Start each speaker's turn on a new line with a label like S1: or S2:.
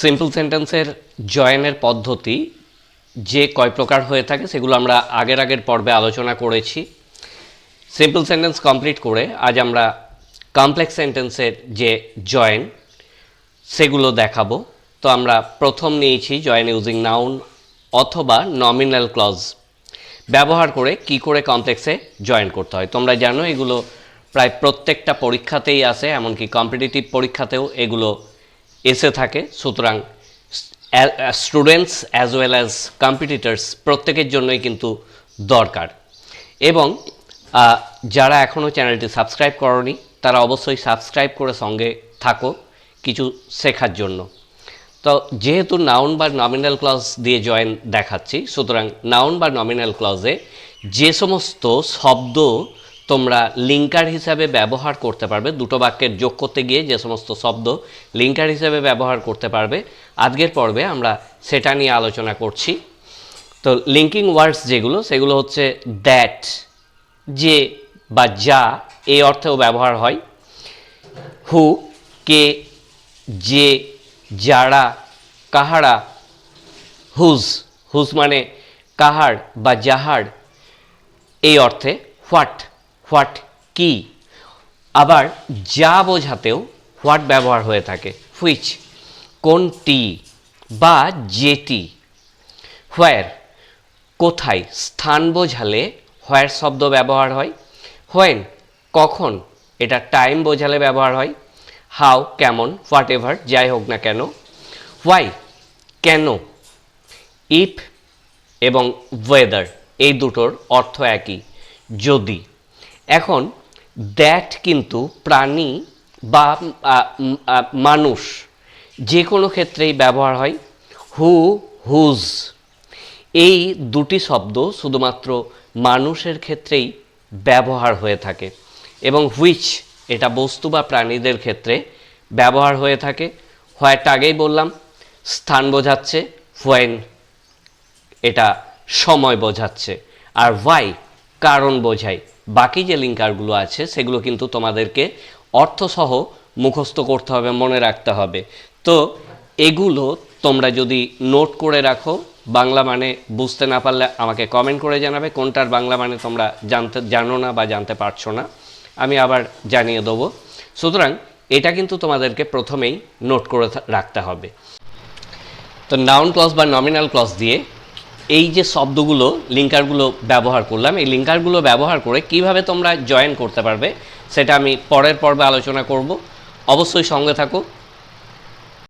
S1: Simple সেন্টেন্সের জয়েনের পদ্ধতি যে কয় প্রকার হয়ে থাকে সেগুলো আমরা আগের পর্বে আলোচনা করেছি। সিম্পল সেন্টেন্স কমপ্লিট করে আজ আমরা কমপ্লেক্স সেন্টেন্সের যে জয়েন সেগুলো দেখাবো। তো আমরা প্রথম নিয়েছি জয়েন ইউজিং নাউন অথবা নমিনাল ক্লজ ব্যবহার করে কি করে কমপ্লেক্সে জয়েন করতে হয়। তোমরা জানো এগুলো প্রায় প্রত্যেকটা পরীক্ষাতেই আসে, এমনকি কম্পিটিটিভ পরীক্ষাতেও এগুলো এসে থাকে। সুতরাং students as well as competitors প্রত্যেকের জন্যই কিন্তু দরকার। এবং যারা এখনও চ্যানেলটি সাবস্ক্রাইব করনি তারা অবশ্যই সাবস্ক্রাইব করে সঙ্গে থাকো কিছু শেখার জন্য। তো যেহেতু নাউন বা নমিনাল ক্লজ দিয়ে জয়েন দেখাচ্ছি, সুতরাং নাউন বা নমিনাল ক্লজে যে সমস্ত শব্দ তোমরা লিঙ্কার হিসাবে ব্যবহার করতে পারবে, দুটো বাক্যের যোগ করতে গিয়ে যে সমস্ত শব্দ লিঙ্কার হিসাবে ব্যবহার করতে পারবে, আজকের পর্বে আমরা সেটা নিয়ে আলোচনা করছি। তো লিঙ্কিং ওয়ার্ডস যেগুলো সেগুলো হচ্ছে দ্যাট, যে বা যা এই অর্থেও ব্যবহার হয়, হু কে, যে, যারা, কাহারা, হুজ, হুজ মানে কাহার বা যাহার এই অর্থে, হোয়াট, হোয়াট কি। আবার যা বোঝাতেও হোয়াট ব্যবহার হয়ে থাকে, হুইচ কোনটি বা যেটি। হোয়ার কোথায়, স্থান বোঝালে হোয়ার শব্দ ব্যবহার হয়। হোয়েন কখন, এটা টাইম বোঝালে ব্যবহার হয়। হাউ কেমন, হোয়াট এভার যাই হোক না কেন। হোয়াই কেন। ইফ এবং ওয়েদার এই দুটোর অর্থ একই, যদি। এখন দ্যাট কিন্তু প্রাণী বা মানুষ যে কোনো ক্ষেত্রেই ব্যবহার হয়। হু, হুজ এই দুটি শব্দ শুধুমাত্র মানুষের ক্ষেত্রেই ব্যবহার হয়ে থাকে। এবং হুইচ এটা বস্তু বা প্রাণীদের ক্ষেত্রে ব্যবহার হয়ে থাকে। হোয়াট আগেই বললাম স্থান বোঝাচ্ছে, হোয়েন এটা সময় বোঝাচ্ছে, আর হোয়াই কারণ বোঝায়। বাকি যে লিঙ্কারগুলো আছে সেগুলো কিন্তু তোমাদেরকে অর্থসহ মুখস্থ করতে হবে, মনে রাখতে হবে। তো এগুলো তোমরা যদি নোট করে রাখো, বাংলা মানে বুঝতে না পারলে আমাকে কমেন্ট করে জানাবে কোনটার বাংলা মানে তোমরা জানো না বা জানতে পারছো না, আমি আবার জানিয়ে দেবো। সুতরাং এটা কিন্তু তোমাদেরকে প্রথমেই নোট করে রাখতে হবে। তো নাউন ক্লজ বা নমিনাল ক্লজ দিয়ে এই যে শব্দগুলো লিঙ্কারগুলো ব্যবহার করলাম, এই লিঙ্কারগুলো ব্যবহার করে কিভাবে তোমরা জয়েন করতে পারবে সেটা আমি পরের পর্বে আলোচনা করব। অবশ্যই সঙ্গে থাকো।